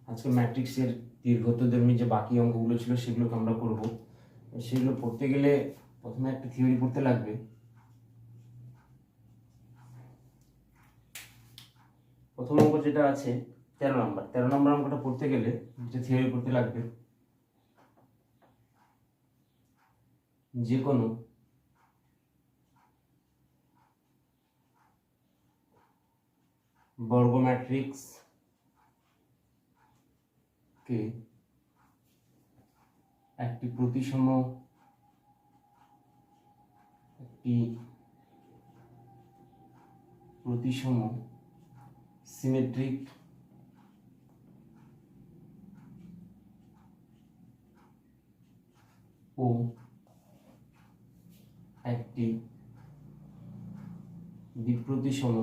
আজকে ম্যাট্রিক্সের দীর্ঘতধর্মী যে বাকি অঙ্কগুলো ছিল সেগুলোকে আমরা করব। সেগুলো পড়তে গেলে প্রথমে একটা থিওরি পড়তে লাগবে। প্রথম অঙ্ক যেটা আছে 13 নম্বর অঙ্কটা পড়তে গেলে যেটা থিওরি পড়তে লাগবে, যে কোনো বর্গ ম্যাট্রিক্স কে একটি প্রতিসম সিমেট্রিক ও একটি বিপ্রতিসম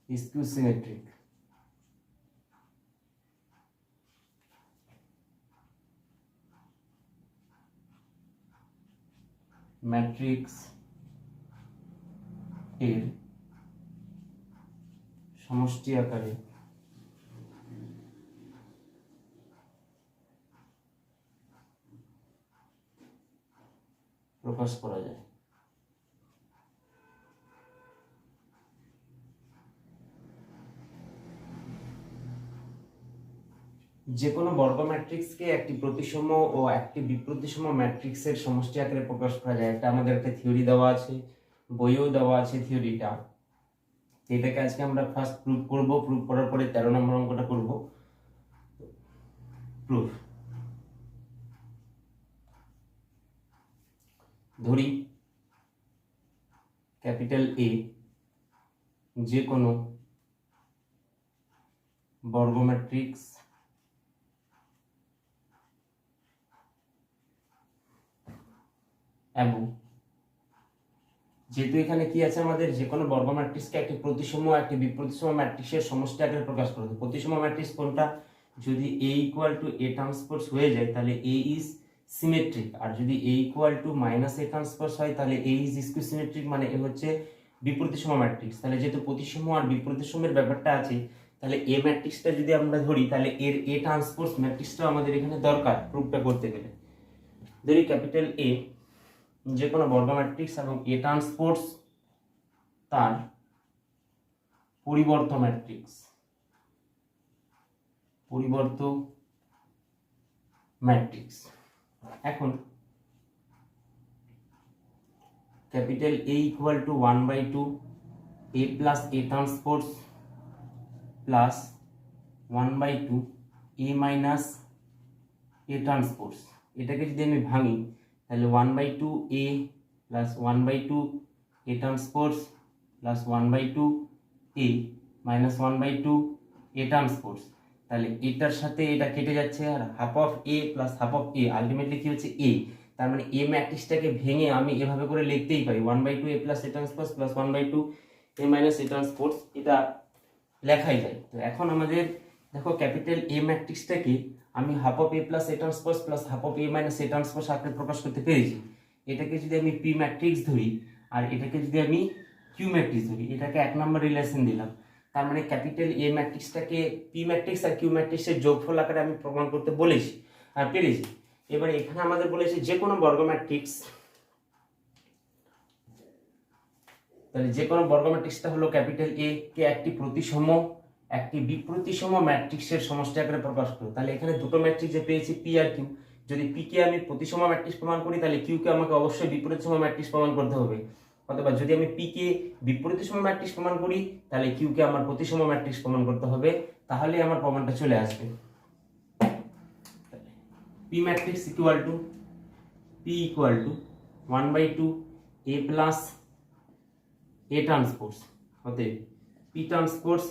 স্কিউ সিমেট্রিক ম্যাট্রিক্স এর সমষ্টি আকারে প্রকাশ করা যায়। যে কোনো বর্গ ম্যাট্রিক্সকে একটি প্রতিসম ও একটি বিপ্রতিসম ম্যাট্রিক্সের সমষ্টি আকারে প্রকাশ করা যায়। এটা আমাদের একটা থিওরি দেওয়া আছে, বইয়েও দেওয়া আছে থিওরিটা। এটাকে আজকে আমরা ফার্স্ট প্রুফ করব। প্রুফ করার পরে 13 নম্বর অঙ্কটা করব। প্রুফ ধরি ক্যাপিটাল এ যে কোনো বর্গ ম্যাট্রিক্স এবং যেহেতু এখানে কি আছে, আমাদের যে কোনো বর্গ ম্যাট্রিক্সকে একটি প্রতিসম একটি বিপ্রতিসম ম্যাট্রিক্সের সমষ্টি আকারে প্রকাশ করতে। প্রতিসম ম্যাট্রিক্স কোনটা? যদি a equal to a transpose হয়ে যায় তাহলে a ইজ সিমেট্রিক, আর যদি a equal to minus a transpose হয় তাহলে a ইজ স্কিউ সিমেট্রিক, মানে এ হচ্ছে বিপ্রতিসম ম্যাট্রিক্স। তাহলে যেহেতু প্রতিসম আর বিপ্রতিসমের ব্যাপারটা আছে, তাহলে a ম্যাট্রিক্সটা যদি আমরা ধরি তাহলে এর a ট্রান্সপোজ ম্যাট্রিক্সটা আমাদের এখানে দরকার প্রুফটা করতে গেলে। ধরি ক্যাপিটাল A যে কোনো বর্গ ম্যাট্রিক্স এবং a ট্রান্সপোজ তার পরিবর্ত ম্যাট্রিক্স, এখন capital A equal to 1/2 a plus a transpose plus 1/2 a minus a transpose. এটাকে যদি আমি ভাঙি তাহলে 1/2 a plus 1/2 a transpose plus 1/2 a minus 1/2 a transpose. তাহলে এটার সাথে এটা কেটে যাচ্ছে, আর half of a plus half of a ultimately কি হচ্ছে a। তার মানে a ম্যাট্রিক্সটাকে ভেঙে আমি এভাবে করে লিখতেই পারি 1/2 a plus a transpose plus 1/2 a minus a transpose, এটা লেখাই যায়। তো এখন আমাদের দেখো ক্যাপিটাল A ম্যাট্রিক্সটাকে আমি half of a plus a transpose plus half of a minus a transpose আকারে প্রকাশ করতে পেরেছি। এটাকে যদি আমি p ম্যাট্রিক্স ধরি আর এটাকে যদি আমি q ম্যাট্রিক্স ধরি, এটাকে 1 নম্বর রিলেশন দিলাম। তার মানে ক্যাপিটাল A ম্যাট্রিক্সটাকে p ম্যাট্রিক্স আর q ম্যাট্রিক্সের যোগফল আকারে আমি প্রমাণ করতে বলেছি আর পেরেছি। এবারে এখানে আমাদের বলেছে যে কোনো বর্গ ম্যাট্রিক্স, তাহলে যে কোনো বর্গ ম্যাট্রিক্সটা হলো ক্যাপিটাল A কে একটি প্রতিসম একটি বিপ্রতিসম ম্যাট্রিক্সের সমষ্টি আকারে প্রকাশ করো। তাহলে এখানে দুটো ম্যাট্রিক্স যে পেয়েছি p আর q, যদি p কে আমি প্রতিসম ম্যাট্রিক্স প্রমাণ করি তাহলে q কে আমাকে অবশ্যই বিপরীতসম ম্যাট্রিক্স প্রমাণ করতে হবে। অথবা যদি আমি p কে বিপরীতসম ম্যাট্রিক্স প্রমাণ করি তাহলে q কে আমার প্রতিসম ম্যাট্রিক্স প্রমাণ করতে হবে, তাহলে আমার প্রমাণটা চলে আসবে। p matrix equal to p equal to 1/2 a plus a transpose, অতএব p transpose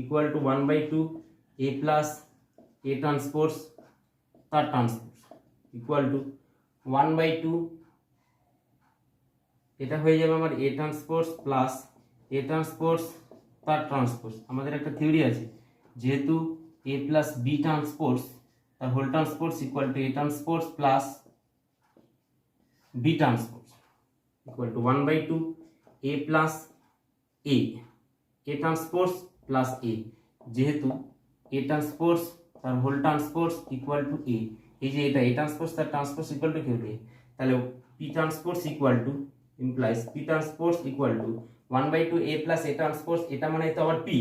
equal to 1/2 a plus a transpose তার ট্রান্সপোজ ইকুয়াল টু 1/2, এটা হয়ে যাবে আমার a transpose plus a transpose তার ট্রান্সপোজ। আমাদের একটা থিওরি আছে, যেহেতু a প্লাস b ট্রান্সপোজ তার whole transpose equal to a transpose plus b transpose equal to 1/2 a plus a a transpose plus এ, যেহেতু এ ট্রান্সপোজ তার হোল ট্রান্সপোজ ইকুয়াল টু এ, এই যে এটা এ ট্রান্সপোজ তার ট্রান্সপোজ ইকুয়াল টু কি হবে, তাহলে P transpose equal two implies P transpose equal to 1/2 A plus A transpose, এটা মানে তো আবার পি।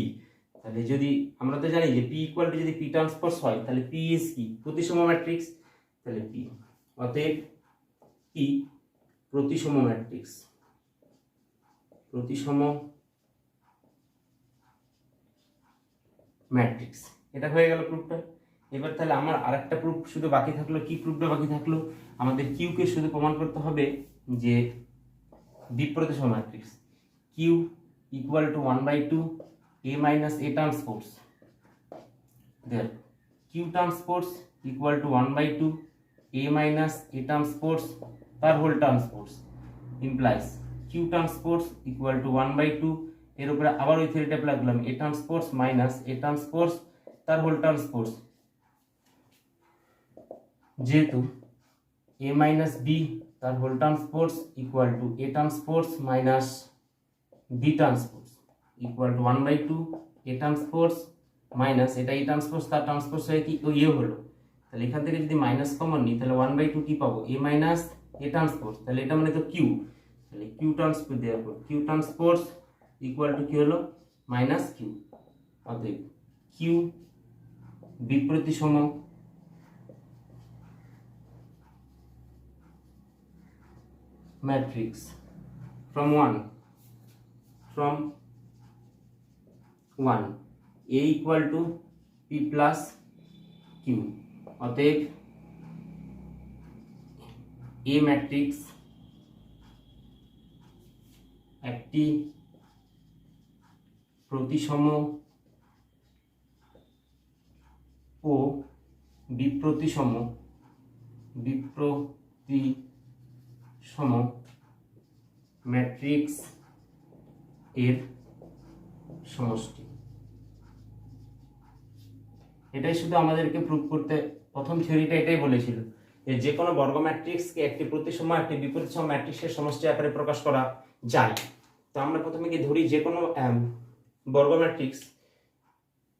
তাহলে যদি আমরা তো জানি যে পি ইকুয়াল টু যদি পি ট্রান্সপোজ হয় তাহলে পি ইজ কি, প্রতিসম ম্যাট্রিক্স, তাহলে পি, অতএব পি প্রতিসম ম্যাট্রিক্স, প্রতিসম ম্যাট্রিক্স, এটা হয়ে গেল প্রুফটা। এবার তাহলে আমার আরেকটা প্রুফ শুধু বাকি থাকলো, কি প্রুফটা বাকি থাকলো, আমাদের কিউকে শুধু প্রমাণ করতে হবে যে বিপ্রতিসম matrix Q equal to 1/2 a minus a transpose, there q transpose equal to 1/2 a minus a transpose তার whole transpose implies q transpose equal to 1/2, এর উপরে আবার ওই থিওরিটা অ্যাপ্লাই করলাম, a transpose minus a transpose তার হোল ট্রান্সপোজ, যেহেতু a minus b তার whole transpose equal to a transpose minus b transpose equal to 1/2 a transpose minus এটা a transpose তার ট্রান্সপোজ হয়ে কি ও ইয়ে হলো, তাহলে এখান থেকে যদি মাইনাস কমন নিই তাহলে 1/2 কি পাবো, a মাইনাস a transpose, তাহলে এটা মানে তো q, তাহলে q ট্রান্সপোজ দেওয়ার পর q ট্রান্সপোজ ইকুয়াল টু কি হলো মাইনাস q, অতএব q বিপ্রতিসম matrix from 1 a equal to p plus q, অতএব a ম্যাট্রিক্স একটি প্রতিসম ও বিপ্রতিসম ম্যাট্রিক্স এর সমষ্টি। এটাই শুধু আমাদেরকে প্রুভ করতে, প্রথম থিওরিটা এটাই বলেছিল যে কোনো বর্গ ম্যাট্রিক্সকে একটি প্রতিসম একটি বিপরীতসম ম্যাট্রিক্সের সমষ্টি আকারে প্রকাশ করা যায়। তো আমরা প্রথমে কি ধরি, যে কোনো বর্গ ম্যাট্রিক্স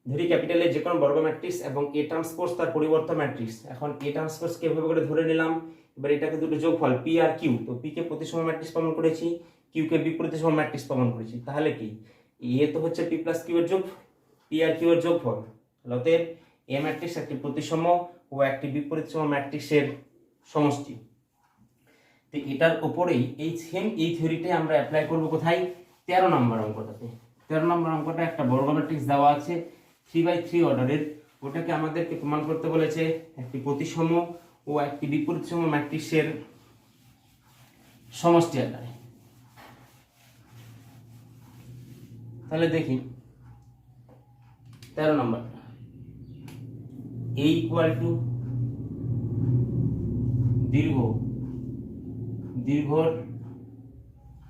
ধরি ক্যাপিটাল এ যে কোনো বর্গ ম্যাট্রিক্স এবং এ ট্রান্সপোজ তার পরিবর্ত ম্যাট্রিক্স। এখন এ ট্রান্সপোজ কে এভাবে করে ধরে নিলাম, এবার এটাকে দুটো যোগফল পি আর কিউ, তো পি কে প্রতিসম ম্যাট্রিক্স প্রমাণ করেছি, কিউ কে বিপরীতসম ম্যাট্রিক্স প্রমাণ করেছি, তাহলে কি এ তো হচ্ছে পি প্লাস কিউ এর যোগ, পি আর কিউ এর যোগফল, অতএব এ ম্যাট্রিক্স একটি প্রতিসম ও একটি বিপরীতসম ম্যাট্রিক্সের সমষ্টি। তো এটার উপরেই এই সেম এই থিওরিটাই আমরা অ্যাপ্লাই করব কোথায়, 13 নম্বর অঙ্কটাতে। 13 নম্বর অঙ্কটা একটা বর্গ ম্যাট্রিক্স দেওয়া আছে 3/3 অর্ডারের, ওটাকে আমাদেরকে প্রমাণ করতে বলেছে একটি প্রতিসম ও একটি বিপরীতসম ম্যাট্রিক্সের সমষ্টি আকারে। তাহলে দেখি 13 নম্বরটা, a ইকুয়াল টু দীর্ঘর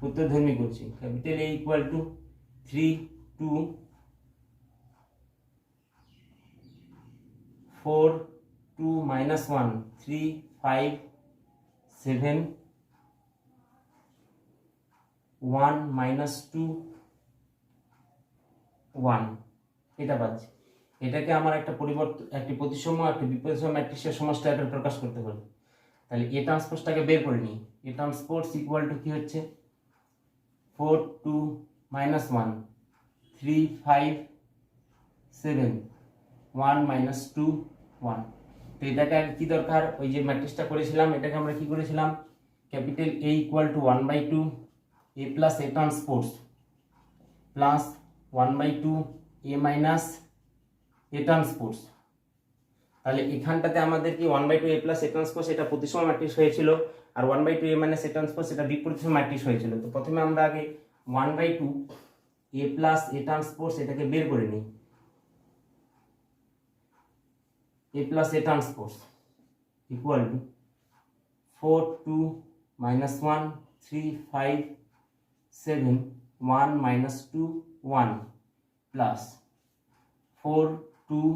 উত্তরধর্মী করছি, capital A equal two 3 2 4 2 minus 1 3 5 7 1 minus 2 1, এটা পাচ্ছি। এটাকে আমার একটা একটি প্রতিসম একটি বিপরীতসম ম্যাট্রিক্সের সমষ্টি আকারে প্রকাশ করতে হবে। তাহলে এ ট্রান্সপোজটাকে বের করে নিই, এ ট্রান্সপোজ ইকুয়াল টু কি হচ্ছে 4 2 minus 1 3 5 7 1 minus 2 1। তো এটাকে কি দরকার, ওই যে ম্যাট্রিক্সটা করেছিলাম এটাকে আমরা কি করেছিলাম, capital A equal to 1/2 a plus a transpose plus 1/2 a minus a transpose. তাহলে এখানটাতে আমাদের কি 1/2 a প্লাস a ট্রান্সপোজ এটা প্রতিসম ম্যাট্রিক্স হয়েছিল, আর 1/2 a মাইনাস a ট্রান্সপোজ এটা বিপরীতসম ম্যাট্রিক্স হয়েছিল। তো প্রথমে আমরা আগে 1/2 a প্লাস a ট্রান্সপোজ এটাকে বের করে নিই, a plus a transpose equal to 4 2 minus 1 3 5 7 1 minus 2 1 plus 4 2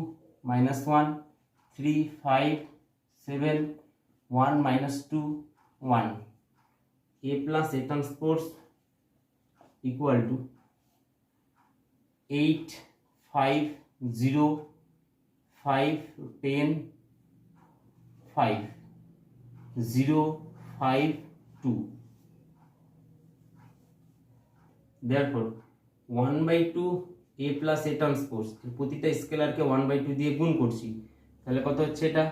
minus 1 3 5 7 1 minus 2 1, a plus a transpose equal to 8 5 0 5 10 5 0 5 2 therefore 1/2 a plus a transpose প্রতিটা স্কেলারকে 1/2 দিয়ে গুণ করছি তাহলে কত হচ্ছে এটা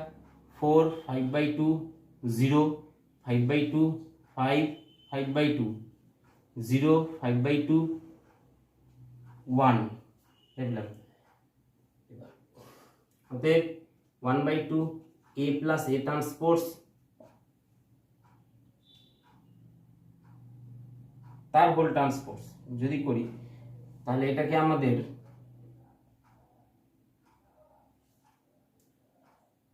4 5/2 0 5/2 5 5/2 0 5/2 1 দেখলাম অতএব 1/2 a plus a ট্রান্সপোজ তার হোল ট্রান্সপোজ যদি করি তাহলে এটাকে আমাদের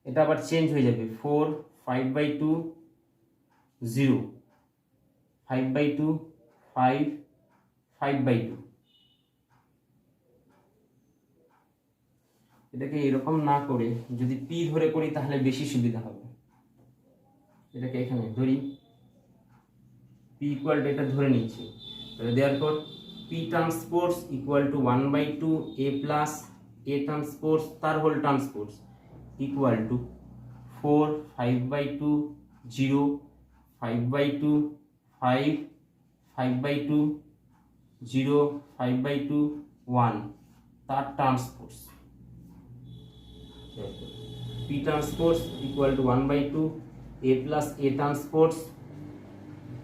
এটা আবার চেঞ্জ হয়ে যাবে 4 5/2 0 5/2 5 5/2 এটাকে এরকম না করে যদি পি ধরে করি তাহলে বেশি সুবিধা হবে এটাকে এখানে ধরি পি ইকুয়াল টু এটা ধরে নিচ্ছি তাহলে therefore P transpose equal to 1/2 a plus a transpose তার হোল ট্রান্সপোজ ইকুয়াল টু 4 5/2 0 5/2 5 5/2 0 5/2 1 তার transpose p transpose equal to 1/2 a plus a transpose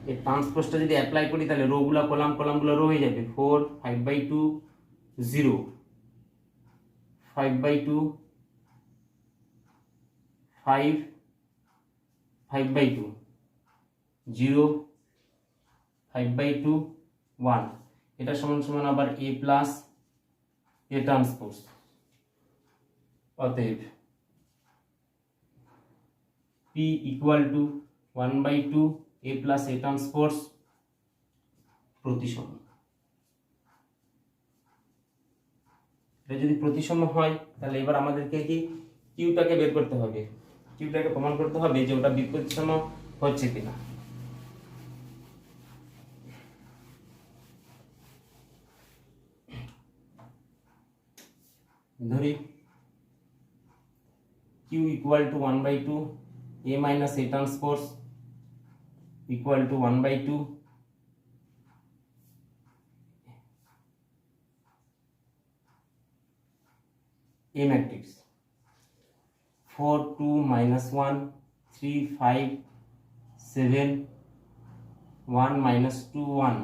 এই ট্রান্সপোজটা যদি অ্যাপ্লাই করি তাহলে রোগুলা কলামগুলো রো হয়ে যাবে 4 5/2 0 5/2 5 5/2 0 5/2 1 এটা সমান সমান আবার a প্লাস a ট্রান্সপোজ অতএব p equal to 1/2 a plus a transpose প্রতিসম এটা যদি প্রতিসম হয় তাহলে এবার আমাদেরকে কি কিউটাকে বের করতে হবে কিউটাকে প্রমাণ করতে হবে যে ওটা বিপরীতসম হচ্ছে কিনা ধরি q equal to 1/2 a minus a transpose equal to 1/2 a matrix 4 2 minus 1 3 5 7 1 minus 2 1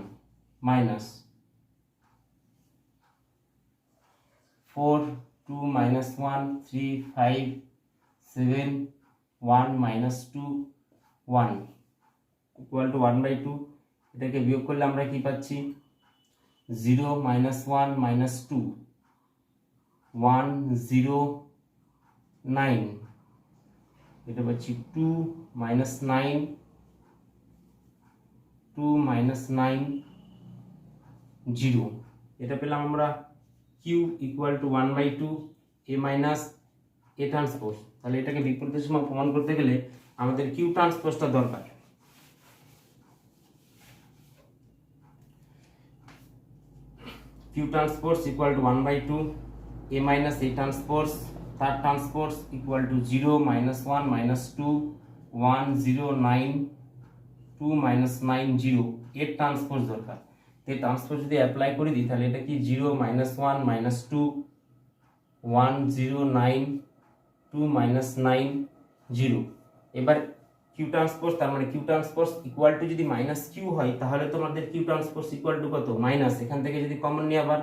minus 4 2 minus 1 3 5 7 1 minus 2 1 equal to 1/2 এটাকে বিয়োগ করলে আমরা কি পাচ্ছি 0 minus 1 minus 2 1 0 9 এটা পাচ্ছি 2 minus 9 2 minus 9 0 এটা পেলাম আমরা q equal to 1/2 a minus a transpose তাহলে এটাকে বিপরীতসম প্রমাণ করতে গেলে আমাদের q ট্রান্সপোজটা দরকার q transpose equal to 1/2 a minus a transpose third transpose equal to 0 minus 1 minus 2 1 0 9 2 minus 9 0 এর ট্রান্সপোজ দরকার এই ট্রান্সপোজ যদি অ্যাপ্লাই করে দিই তাহলে এটা কি 0 minus 1 minus 2 1 0 9 2 minus 9 0 এবার কিউ ট্রান্সপোজ তার মানে কিউ ট্রান্সপোজ ইকুয়াল টু যদি মাইনাস কিউ হয় তাহলে তোমাদের কিউ ট্রান্সপোজ ইকুয়াল টু কত মাইনাস এখান থেকে যদি কমন নিই আবার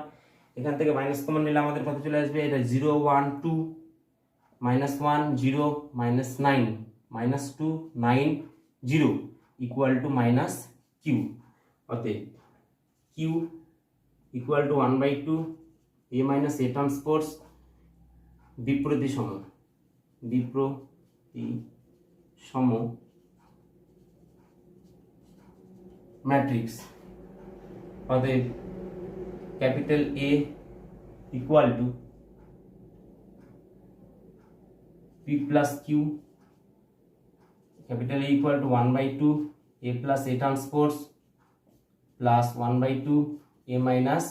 এখান থেকে মাইনাস কমন নিলে আমাদের কত চলে আসবে এটা 0 1 2 minus 1 0 minus 9 minus 2 9 0 equal to minus q অতএব q equal to 1/2 a minus a transpose বিপ্রতিসম ম্যাট্রিক্স অতএব capital A equal to P plus Q capital A equal to 1/2 A plus A transpose plus 1/2 A minus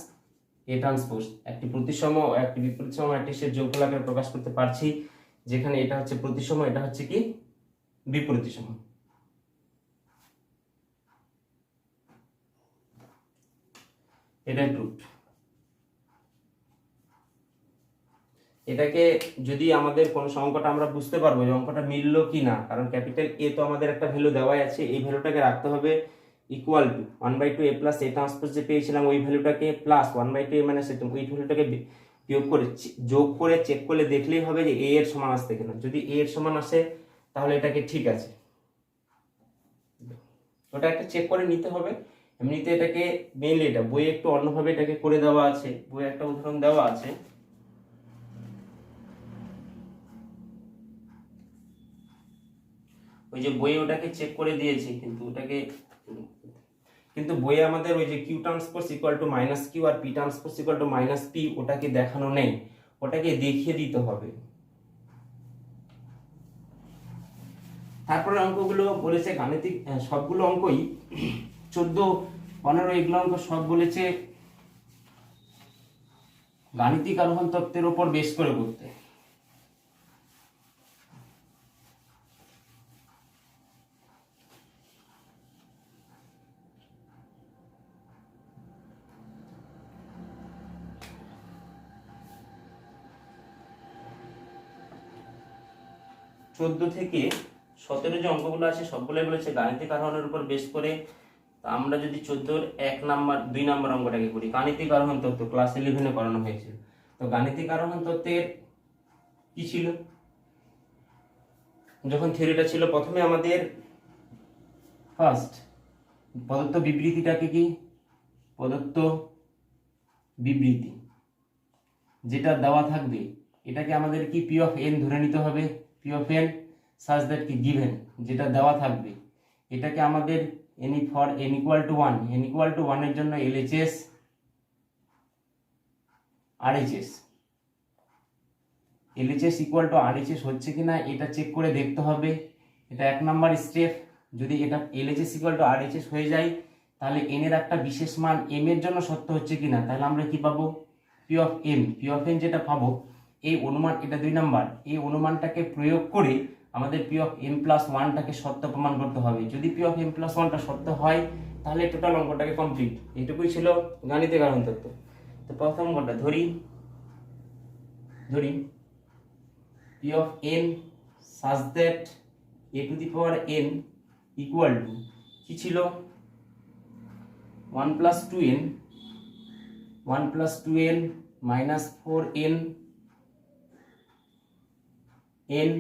A transpose একটি প্রতিসম ও একটি বিপরীতসম ম্যাট্রিক্সের যোগফল আকারে প্রকাশ করতে পারছি, যেখানে এটা হচ্ছে প্রতিসম, এটা হচ্ছে কি বিপরীতসম। এটাই প্রুফ। এটাকে যদি আমাদের কোন অঙ্কটা আমরা বুঝতে পারবো যে অঙ্কটা মিললো কি না, কারণ ক্যাপিটাল এ তো আমাদের একটা ভ্যালু দেওয়াই আছে, এই ভ্যালুটাকে রাখতে হবে equal to 1/2 a plus A transpose যে পেয়েছিলাম ওই ভ্যালুটাকে প্লাস 1/2 a মাইনাস ওই ভ্যালুটাকে বিয়োগ করে যোগ করে চেক করলে দেখলেই হবে যে এ এর সমান আসছে কিনা। যদি এ এর সমান আসে তাহলে এটাকে ঠিক আছে, ওটা একটা চেক করে নিতে হবে। এমনিতে এটাকে মেইনলি এটা বইয়ে একটু অন্যভাবে এটাকে করে দেওয়া আছে, বইয়ে একটা উদাহরণ দেওয়া আছে। ওই যে বইয়ে ওটাকে চেক করে দিয়েছে, কিন্তু ওটাকে কিন্তু বইয়ে আমাদের ওই যে q transpose equal to minus q আর p transpose equal to minus p ওটাকে দেখানো নেই, ওটাকে দেখিয়ে দিতে হবে। তারপরে অঙ্কগুলো বলেছে গাণিতিক, সবগুলো অঙ্কই 14, 15 এগুলো অঙ্ক সব বলেছে গাণিতিক আরোহণ তত্ত্বের উপর বেস করে করতে। চোদ্দ থেকে 17 যে অঙ্কগুলো আছে সবগুলোই বলেছে গাণিতিক আরোহণের উপর বেস করে। আমরা যদি 14-র 1 নাম্বার 2 নাম্বার অঙ্কটাকে করি, গাণিতিক আরোহণ তত্ত্ব ক্লাস 11-এ করানো হয়েছিল। তো গাণিতিক আরোহণ তত্ত্বের কি ছিল, যখন থিওরিটা ছিল প্রথমে আমাদের ফার্স্ট প্রদত্ত বিবৃতিটাকে কি, প্রদত্ত বিবৃতি যেটা দেওয়া থাকবে এটাকে আমাদের কি পি অফ এন ধরে নিতে হবে। P of N such that কি গিভেন যেটা দেওয়া থাকবে এটাকে আমাদের any for N equal to 1, N equal to 1 এর জন্য LHS RHS, LHS equal to RHS হচ্ছে কিনা এটা চেক করে দেখতে হবে। এটা 1 নাম্বার স্টেপ। যদি এটা এলএচএস ইকুয়াল টু আরএইচএস হয়ে যায় তাহলে এন এর একটা বিশেষ মান এম এর জন্য সত্য হচ্ছে কিনা, তাহলে আমরা কি পাবো p of m. P of n যেটা পাবো এই অনুমান, এটা 2 নাম্বার, এই অনুমানটাকে প্রয়োগ করে আমাদের পি অফ এম প্লাস 1টাকে সত্য প্রমাণ করতে হবে। যদি পি অফ এম প্লাস 1টা সত্য হয় তাহলে টোটাল অঙ্কটাকে কমপ্লিট। এইটুকুই ছিল গাণিতিক আরোহণ তত্ত্ব। তো প্রথম অঙ্কটা ধরি P of N such that a to the power n equal two কি ছিল 1 plus 2n, 1 plus 2n minus 4n, n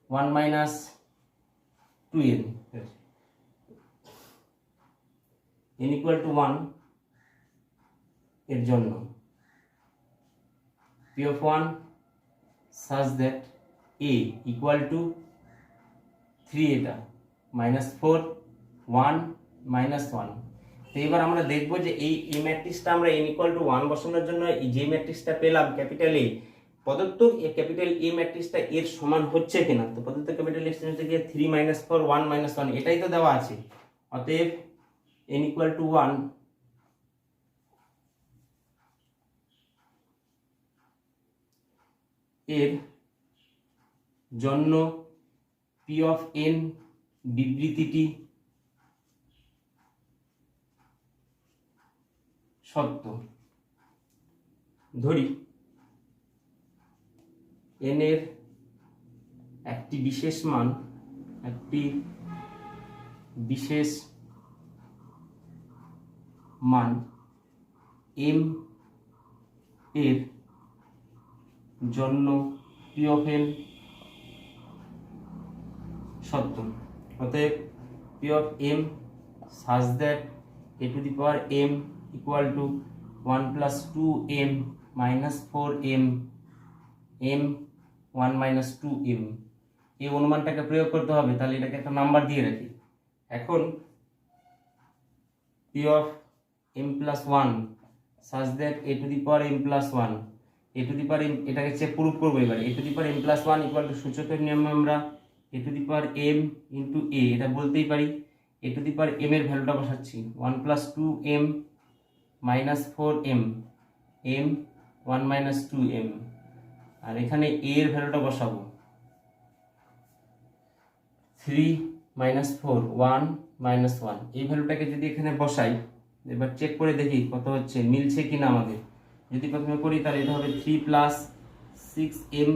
1 minus 2n, n equal to 1 এর জন্য p of 1 such that a equal to 3 এটা minus 4 1 minus 1। তো এবার আমরা দেখবো যে এই ম্যাট্রিক্সটা আমরা n ইকুয়াল টু 1 বসানোর জন্য এই যে ম্যাট্রিক্সটা পেলাম ক্যাপিটাল এ, প্রদত্ত ক্যাপিটাল এ ম্যাট্রিক্সটা এর সমান হচ্ছে কিনা। তো প্রদত্ত ক্যাপিটাল এক্স হচ্ছে কি 3 মাইনাস 4 1 মাইনাস 1, এটাই তো দেওয়া আছে। অতএব n ইকুয়াল টু 1 এর জন্য পি অফ এন বিবৃতিটি সত্য। ধরি এন এর একটি বিশেষ মান, একটি বিশেষ মান এম এর জন্য পি অফ এন সত্য। অতএব p of m such that a to the power m equal to 1 plus 2m minus 4m, m 1 minus 2m, এই অনুমানটাকে প্রয়োগ করতে হবে। তাহলে এটাকে একটা নাম্বার দিয়ে রাখি। এখন P of m plus 1 such that a to the power m plus 1, a to the power m, এটাকে চেক প্রুফ করবো এবার। A to the power m plus 1 equal to সূচকের নিয়মে আমরা a to the power m into a এটা বলতেই পারি। এ to the power M এর ভ্যালুটা বসাচ্ছি 1 plus 2m minus 4m, m 1 minus 2m, আর এখানে a এর ভ্যালুটা বসাবো 3 মাইনাস 4 1 মাইনাস 1, এই ভ্যালুটাকে যদি এখানে বসাই, এবার চেক করে দেখি কত হচ্ছে, মিলছে কিনা আমাদের। যদি প্রথমে করি তাহলে এটা হবে 3 plus 6m,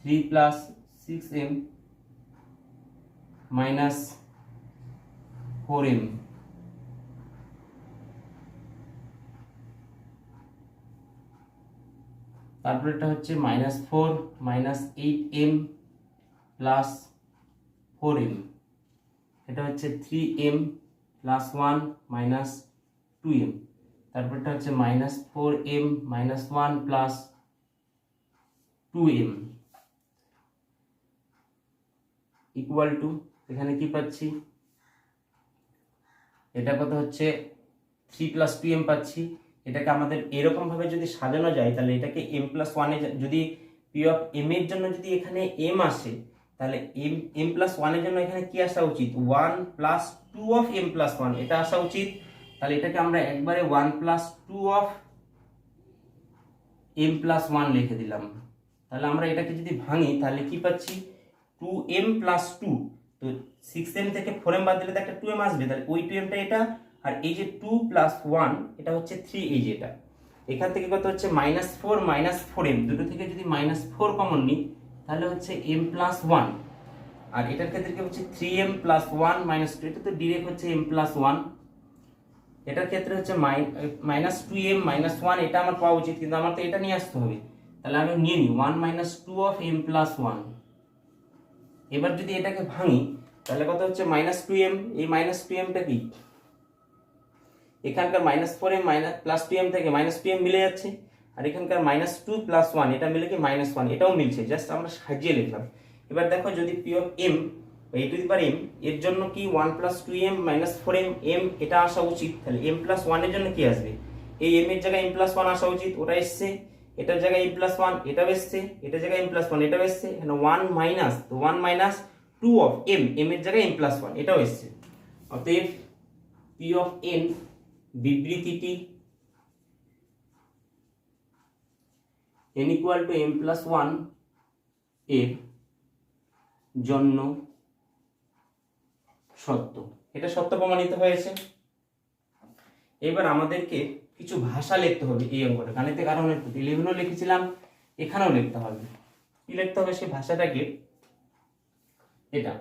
3 plus 6m minus 4m, তারপর এটা হচ্ছে minus 4 minus 8m plus 4m, এটা হচ্ছে 3m প্লাস 1 মাইনাস 2m, তারপর এটা হচ্ছে minus 4m minus 1 plus 2m equal to, এখানে কি পাচ্ছি, এটা কত হচ্ছে 3 প্লাস 2m পাচ্ছি। এটাকে আমাদের এরকম ভাবে যদি সাজানো যায় তাহলে এটাকে m প্লাস 1 এ, যদি p অফ m এর জন্য যদি এখানে m আসে তাহলে m প্লাস 1 এর জন্য এখানে কি আসা উচিত, 1 প্লাস 2 অফ m প্লাস 1 এটা আসা উচিত। তাহলে এটাকে আমরা একবারে 1 প্লাস 2 অফ m প্লাস 1 লিখে দিলাম। তাহলে আমরা এটাকে যদি ভাঙি তাহলে কি পাচ্ছি, 2m প্লাস 2, তো 6m থেকে 4m বাদ দিলে তো একটা 2m আসবে, তাহলে ওই 2mটা এটা, আর এই যে 2 প্লাস 1 এটা হচ্ছে 3, এই যে এটা, এখান থেকে কত হচ্ছে মাইনাস 4 মাইনাস 4m, দুটো থেকে যদি মাইনাস 4 কমন নিই তাহলে হচ্ছে m প্লাস 1, আর এটার ক্ষেত্রে কি হচ্ছে 3m প্লাস 1 মাইনাস 2, এটা তো ডিরেক্ট হচ্ছে m প্লাস 1, এটার ক্ষেত্রে হচ্ছে মাইনাস 2m মাইনাস 1, এটা আমার পাওয়া উচিত, কিন্তু আমার তো এটা নিয়ে আসতে হবে, তাহলে আমি নিয়ে নিই 1 মাইনাস 2 অফ m প্লাস 1। এবার যদি এটাকে ভাঙি তাহলে কত হচ্ছে মাইনাস 2m, এই মাইনাস 2mটা কি, এখানকার minus 4m minus plus 2m থেকে মাইনাস 2m মিলে যাচ্ছে, আর এখানকার মাইনাস 2 প্লাস 1 এটা মিলে কি মাইনাস 1, এটাও মিলছে, জাস্ট আমরা সাজিয়ে লিখলাম। এবার দেখো যদি p of m a two the power m এর জন্য কি 1 plus 2m minus 4m m এটা আসা উচিত, তাহলে m প্লাস 1 এর জন্য কি আসবে, এই m এর জায়গায় m প্লাস 1 আসা উচিত, ওটা এসছে, এটার জায়গায় m প্লাস 1 এটাও এসছে, এটার জায়গায় m প্লাস 1 এটাও এসছে, এখানে 1 মাইনাস, তো 1 মাইনাস 2 অফ m, m এর জায়গায় m প্লাস 1 এটাও এসছে। অতএব p অফ n বিবৃতিটি n equal two m plus 1 এর জন্য সত্য, এটা সত্য প্রমাণিত হয়েছে। এবার আমাদেরকে কিছু ভাষা লিখতে হবে এই অঙ্কটা, গাণিতিক কারণের প্রতি 11ও লিখেছিলাম, এখানেও লিখতে হবে। কি লিখতে হবে সেই ভাষাটাকে, এটা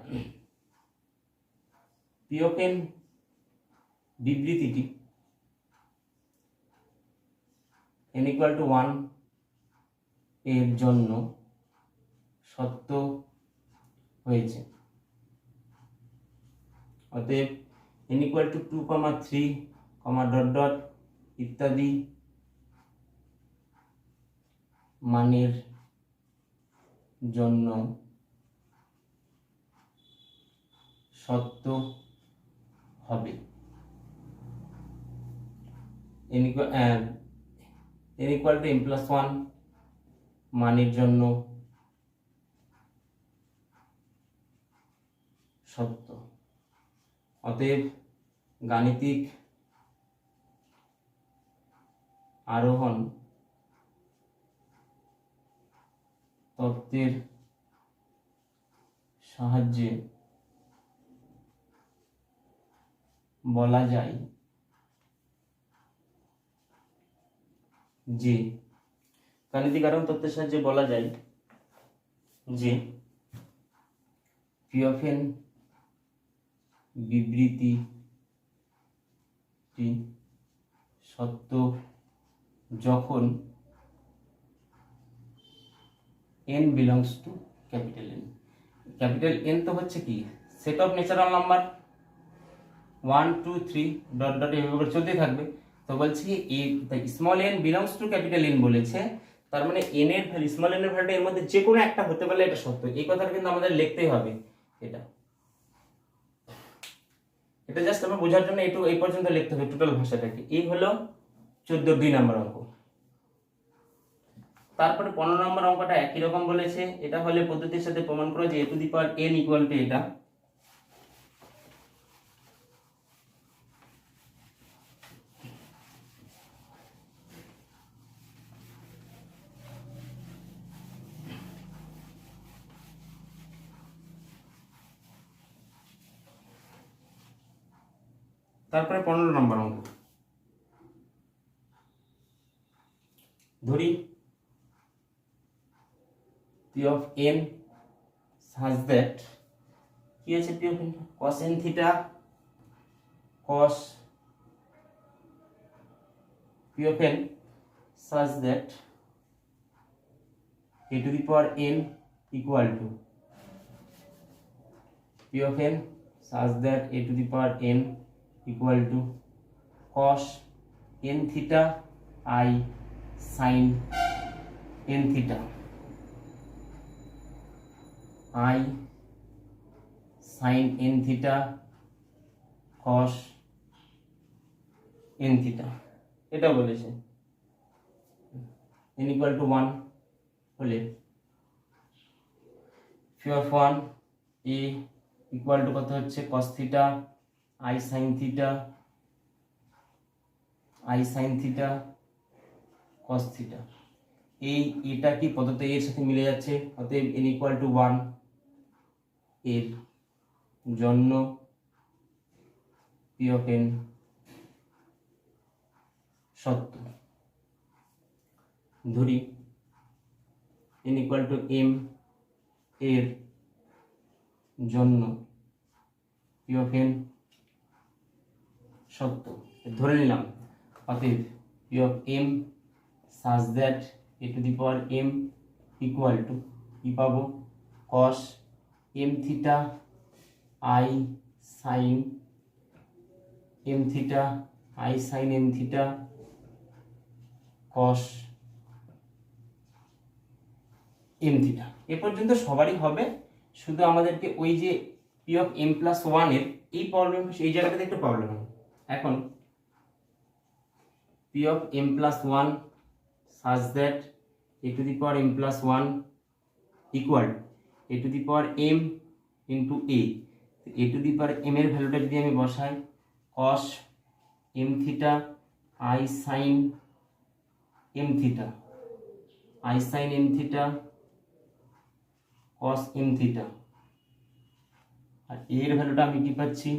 p অফ n বিবৃতিটি n ইকুয়াল টু 1 এর জন্য সত্য হয়েছে। অতএব n equal two 2, 3, dot dot ইত্যাদি মানের জন্য সত্য হবে। n equal two m plus 1 মানের জন্য সত্য। অতএব গাণিতিক আরোহণ তত্ত্বের সাহায্যে বলা যায় যে, গাণিতিক আরোহণ তত্ত্বের সাহায্যে বলা যায় যে p অফ n বিবৃতিটি সত্য যখন n belongs to capital N। Capital N তো হচ্ছে কি, set of natural number 1 2 3 dot dot এভাবে চলতে থাকবে। তো বলছি small n belongs to capital N বলেছে, তার মানে n এর ভ্যালু, স্মল n এর ভ্যালুটা এর মধ্যে যে কোনো একটা হতে পারলে এটা সত্য, এই কথাটা কিন্তু আমাদের লিখতেই হবে। এটা জাস্ট আমরা বোঝার জন্য একটু এই পর্যন্ত লিখতে হবে টোটাল ভাষাটাকে। এই হলো 14 নম্বর অঙ্ক। তারপরে 15 নম্বর অঙ্কটা একই রকম বলেছে, এটা হলে পদ্ধতির সাথে প্রমাণ করো যে a two the power n equal to এটা। তারপরে 15 নম্বর অঙ্ক ধরি P of N such that কি আছে P of N cos n theta cos p of n such that a to the power n equal to p of n such that a to the power n equal to cos n theta I sin n theta I sin n theta cos n theta এটা বলেছে n equal to 1 হলে phi of 1 a equal to কত হচ্ছে cos theta I sin theta cos theta এই এটা কি পদ্ধতি এর সাথে মিলে যাচ্ছে অতএব n equal to 1 এর জন্য p of n সত্য ধরি n equal to m এর জন্য p of n সত্য ধরে নিলাম অতএব p of m such that a to the power m equal to কি পাবো cos m theta I sin m theta I sin m theta cos m theta এ পর্যন্ত সবারই হবে শুধু আমাদেরকে ওই যে p of m plus 1 এর এই প্রবলেম এই জায়গাটাতে একটু প্রবলেম হবে এখন p of m plus 1 such that a to the power m plus 1 equal a to the power m into a to the power m এর ভ্যালুটা যদি আমি বসাই cos m theta I sin m theta I sin m theta cos m theta আর এর ভ্যালুটা আমি কি পাচ্ছি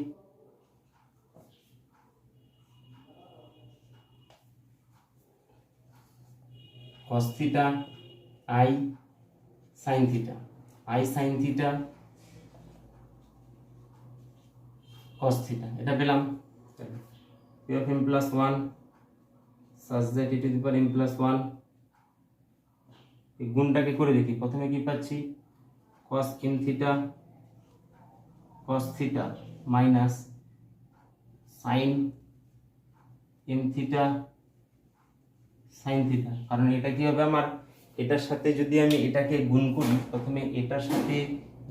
cos theta I sin theta cos theta এটা পেলাম p of m plus 1 such that a to the power m plus 1 এই গুণটাকে করে দেখি প্রথমে কি পাচ্ছি cos m theta minus sin m theta sin theta কারণ এটা কি হবে আমার এটার সাথে যদি আমি এটাকে গুণ করি প্রথমে এটার সাথে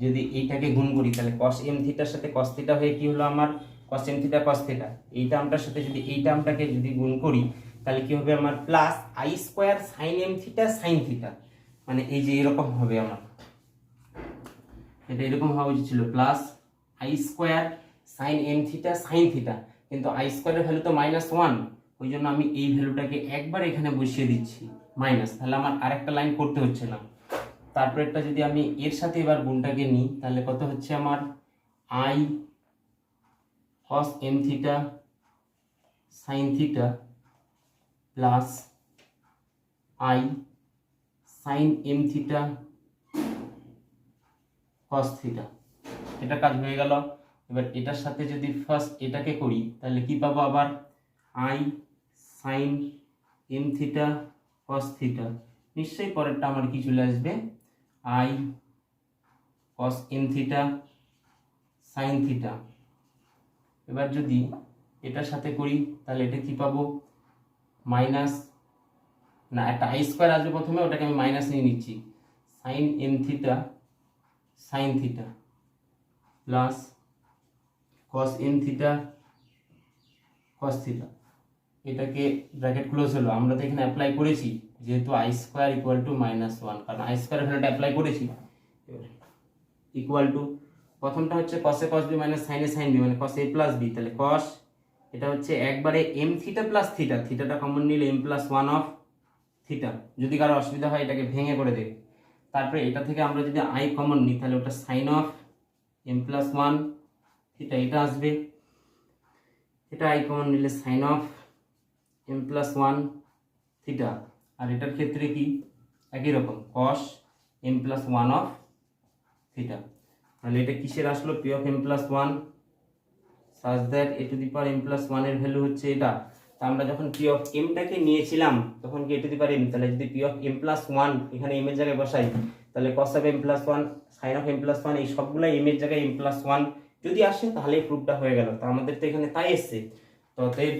যদি এইটাকে গুণ করি তাহলে cos m থিটার সাথে cos থিটা হয়ে কি হলো আমার cos m theta cos theta এই টার্মটার সাথে যদি এই টার্মটাকে যদি গুণ করি তাহলে কি হবে আমার plus i square sin m theta sin theta মানে এই যে এরকম হবে আমার এটা এরকম হওয়া উচিত ছিল plus i square sin m theta sin theta কিন্তু i স্কয়ারের ভ্যালু তো -1 ওই জন্য আমি এই ভ্যালুটাকে একবার এখানে বসিয়ে দিচ্ছি মাইনাস তাহলে আমার আরেকটা লাইন করতে হচ্ছে না তারপরেরটা যদি আমি এর সাথে এবার গুণটাকে নিই তাহলে কত হচ্ছে আমার i cos m theta sin theta plus i sin m theta cos theta এটা কাজ হয়ে গেল এবার এটার সাথে যদি ফার্স্ট এটাকে করি তাহলে কি পাবো আবার i sin m theta cos theta নিশ্চয়ই পরেরটা আমার কি চলে আসবে i cos m theta sin theta এবার যদি এটার সাথে করি তাহলে এটা কি পাবো মাইনাস না একটা i স্কয়ার আসবে প্রথমে ওটাকে আমি মাইনাস নিয়ে নিচ্ছি sin m theta sin theta plus cos m theta cos theta এটাকে ব্র্যাকেট ক্লোজ হলো আমরা তো এখানে অ্যাপ্লাই করেছি যেহেতু i স্কয়ার ইকুয়াল টু -1 কারণ i স্কয়ার ভ্যালুটা অ্যাপ্লাই করেছি ইকুয়াল টু প্রথমটা হচ্ছে cos a cos b sin a sin b মানে cos a plus b তাহলে cos এটা হচ্ছে একবারে m থিটা প্লাস থিটা থিটাটা কমন নিলে m plus 1 অফ থিটা যদি কারো অসুবিধা হয় এটাকে ভেঙে করে দেখ তারপরে এটা থেকে আমরা যদি i কমন নিই তাহলে ওটা sin অফ m plus 1 থিটা এটা আসবে এটা আই কমন নিলে sine of m plus one theta, আর এটার ক্ষেত্রে কি একই রকম cos m plus one of theta. তাহলে এটা কিসের আসলো, P of m plus one such that a to the power m plus ওয়ানের ভ্যালু হচ্ছে এটা। তা আমরা যখন পি অফ এমটাকে নিয়েছিলাম তখন কি এ টু দি পাওয়ার এম, তাহলে যদি p of m plus one এখানে এম এর জায়গায় বসাই তাহলে cos of m plus one sine of m plus one এই সবগুলাই এম এর জায়গায় এম প্লাস ওয়ান যদি আসে তাহলে এই প্রুফটা হয়ে গেল। তা আমাদের তো এখানে তাই এসছে, তো অতএব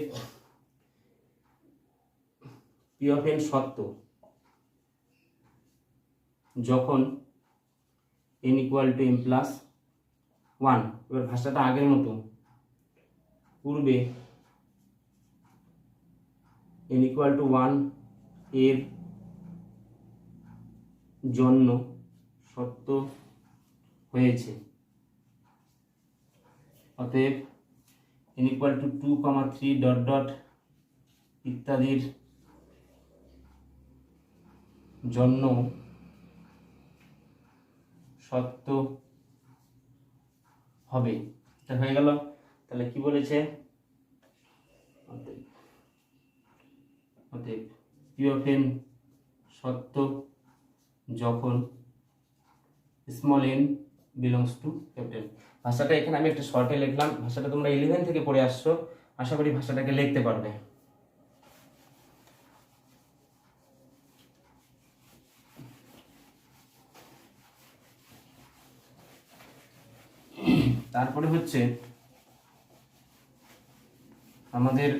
পি অফ এন সত্য যখন n equal to m plus one. এবার ভাষাটা আগের মতো, পূর্বে এন ইকুয়াল টু ওয়ান এর জন্য সত্য হয়েছে, অতএব N equal two 2, 3 dot dot ইত্যাদির জন্য সত্য হবে। এটা হয়ে গেল। তাহলে কি বলেছে, অতএব পি অফ এন সত্য যখন small N belongs to capital. ভাষাটা এখানে আমি একটা শর্টে লিখলাম, ভাষাটা তোমরা 11 থেকে পড়ে আসছো, আশা করি ভাষাটাকে লিখতে পারবে। তারপরে হচ্ছে আমাদের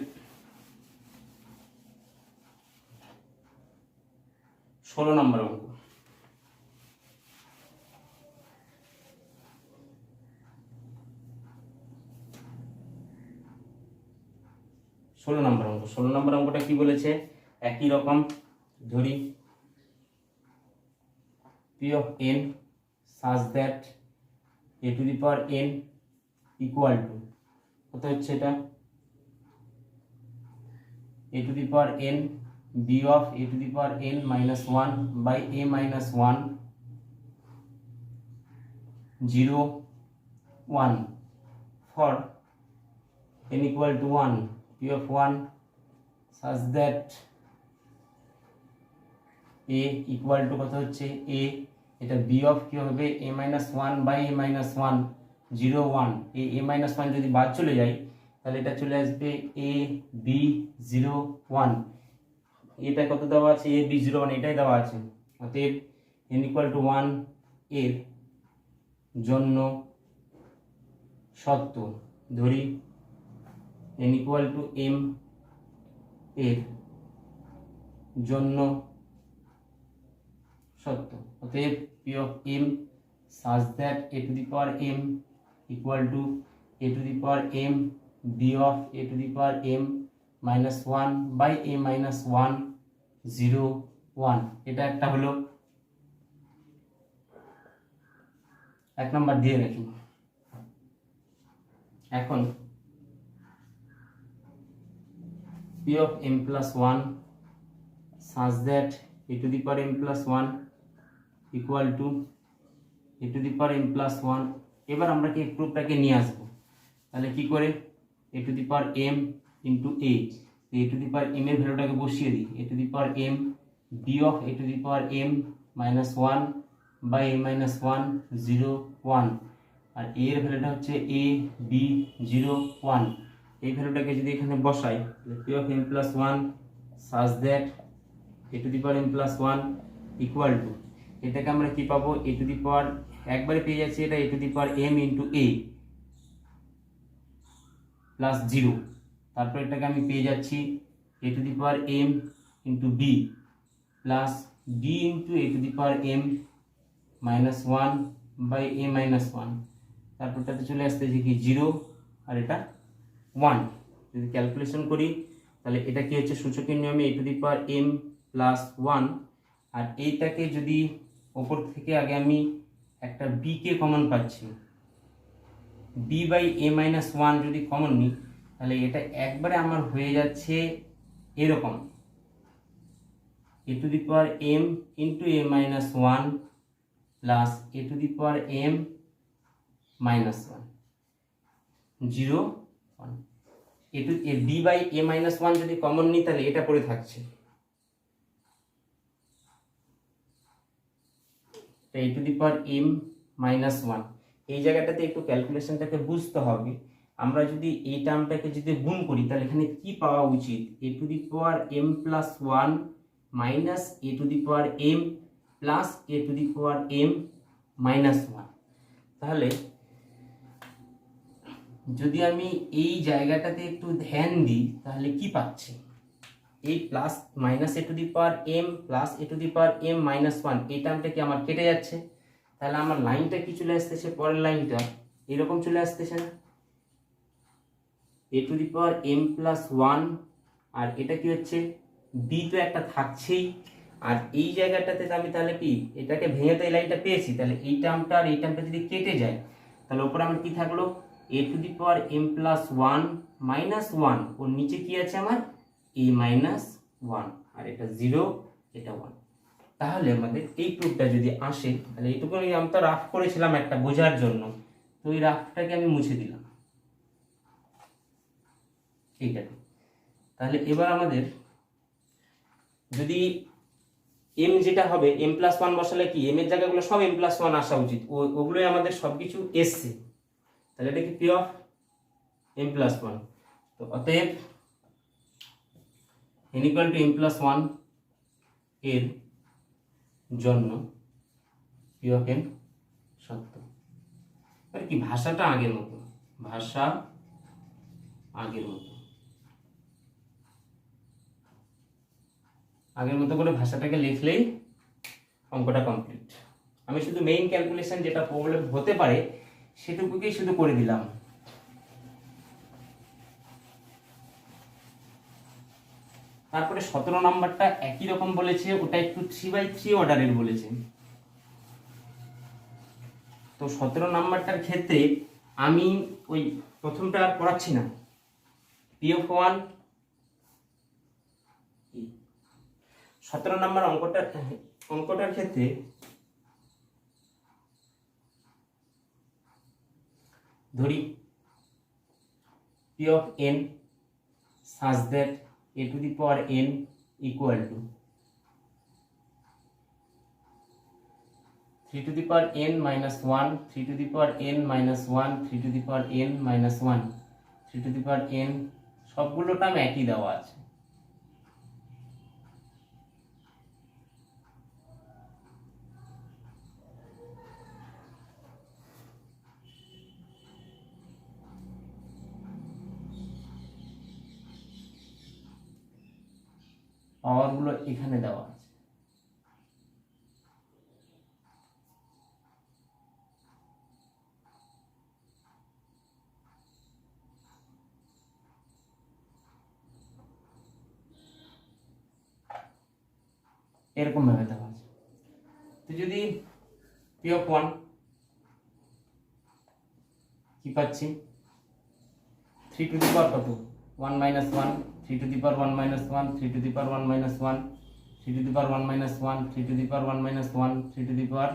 16 নম্বর অঙ্ক। 16 নম্বর অঙ্ক। 16 নম্বর অঙ্কটা কি বলেছে, একই রকম ধরি P of n such that a to the power n equal to কত হচ্ছে, এটা a to the power n b of a to the power n minus one by a minus one 0 1 for n equal to 1 p of 1 such that a equal to কত হচ্ছে a, এটা b of কি হবে a minus 1 by a minus 1 0 1, এই a minus 1 যদি বাদ চলে যায় তাহলে এটা চলে আসবে a b 0 1, এটা কত দেওয়া আছে a b 0 1 এটাই দেওয়া আছে। অতএব n equal to 1 এর জন্য সত্য ধরি n equal to m এর জন্য সত্য। অতএব p of m such that a to the power m equal to a to the power m b of a to the power m minus 1 by a minus 1 0 1, এটা একটা হলো এক number দিয়ে রাখি। এখন p of m plus 1 such that a to the power m plus 1 equal to a to the power m plus 1, এবার আমরা কি প্রুফটাকে নিয়ে আসবো, তাহলে কি করে a to the power m into a to the power m এর ভ্যালুটাকে বসিয়ে দিই, a to the power m b of a to the power m minus 1 by a minus 1 0 1, R a এর ভ্যালুটা হচ্ছে a b 0 1, এই ভ্যালুটাকে যদি এখানে বসাই p of m plus 1 such that a to the power m plus 1 equal to, এটাকে আমরা কি পাবো a to the power একবারে পেয়ে যাচ্ছি, এটা a to the power m into a plus 0, তারপর এটাকে আমি পেয়ে যাচ্ছি a to the power m into b plus b into a to the power m minus 1 by a minus 1, তারপরটাতে চলে আসতেছে কি 0 আর এটা 1। যদি ক্যালকুলেশন করি তাহলে এটা কি হচ্ছে সূচকের নিয়মে a to the power m plus 1, আর এইটাকে যদি উপর থেকে আগে আমি একটা b কে কমন পাচ্ছি, b বাই a minus 1 যদি কমন নিই তাহলে এটা একবারে আমার হয়ে যাচ্ছে এরকম a to the power m into a minus 1 plus a to the power m minus 1 0 1, b by a minus one যদি কমন নিই তাহলে এটা পড়ে থাকছে, a to the power m minus one. এই জায়গাটাতে একটু ক্যালকুলেশনটাকে বুঝতে হবে। আমরা যদি এই টার্মটাকে যদি গুণ করি তাহলে এখানে কি পাওয়া উচিত, a to the power m plus one minus a to the power m plus a to the power m minus one. তাহলে যদি আমি এই জায়গাটাতে একটু ধ্যান দিই তাহলে কি পাচ্ছি, এই plus minus a to the power m plus a to the power m minus one, এই টার্মটা কি আমার কেটে যাচ্ছে। তাহলে আমার লাইনটা কি চলে আসতেছে, পরের লাইনটা এরকম চলে আসতেছে না, a to the power m plus one, আর এটা কি হচ্ছে বি তো একটা থাকছেই, আর এই জায়গাটাতে আমি তাহলে কি এটাকে ভেঙে তো এই লাইনটা পেয়েছি, তাহলে এই টার্মটা আর এই টার্মটা যদি কেটে যায় তাহলে ওপরে আমার কি থাকলো, a to the power m plus one minus one, ওর নিচে কি আছে আমার এ মাইনাস ওয়ান, আর এটা জিরো এটা ওয়ান। তাহলে আমাদের এই প্রুফটা যদি আসে তাহলে এইটুকু আমি তো রাফ করেছিলাম একটা বোঝার জন্য, তো এই রাফটাকে আমি মুছে দিলাম এইটাকে। তাহলে এবার আমাদের যদি এম যেটা হবে এম প্লাস ওয়ান বসালে কি এম এর জায়গাগুলো সব এম প্লাস ওয়ান আসা উচিত, ওগুলোই আমাদের সবকিছু এসছে, তাহলে এটা কি p of m plus one. তো অতএব n equal to m plus one এর জন্য পি অফ এম সত্য। আর কি ভাষাটা আগের মতো, ভাষা আগের মতো, আগের মতো করে ভাষাটাকে লিখলেই অঙ্কটা কমপ্লিট। আমি শুধু মেইন ক্যালকুলেশন যেটা প্রবলেম হতে পারে সেটুকুকেই শুধু করে দিলাম। তারপরে 17 নাম্বারটা একই রকম বলেছে, ওটা একটু 3/3 অর্ডারের বলেছে। তো 17 নাম্বারটার ক্ষেত্রে আমি ওই প্রথমটা আর পড়াচ্ছি না, পি অফ ওয়ান 17 নাম্বার অঙ্কটার ক্ষেত্রে ধরি P of N such that a to the power n equal to 3 to the power n minus 1, 3 to the power n minus 1, 3 to the power n minus 1, 3 to the power n সবগুলো term একই দেওয়া আছে। পাওয়ারগুলো এখানে দেওয়া আছে। এরকম ভাবে দেওয়া আছে। তো যদি পি অফ ওয়ান কি পাচ্ছি, 3 টু দি পাওয়ার কত 1 minus 1, 3 to the power 1 minus 1, 3 to the power 1 minus 1, 3 to the power 1 minus 1, 3 to the power 1 minus 1, 3 to the power,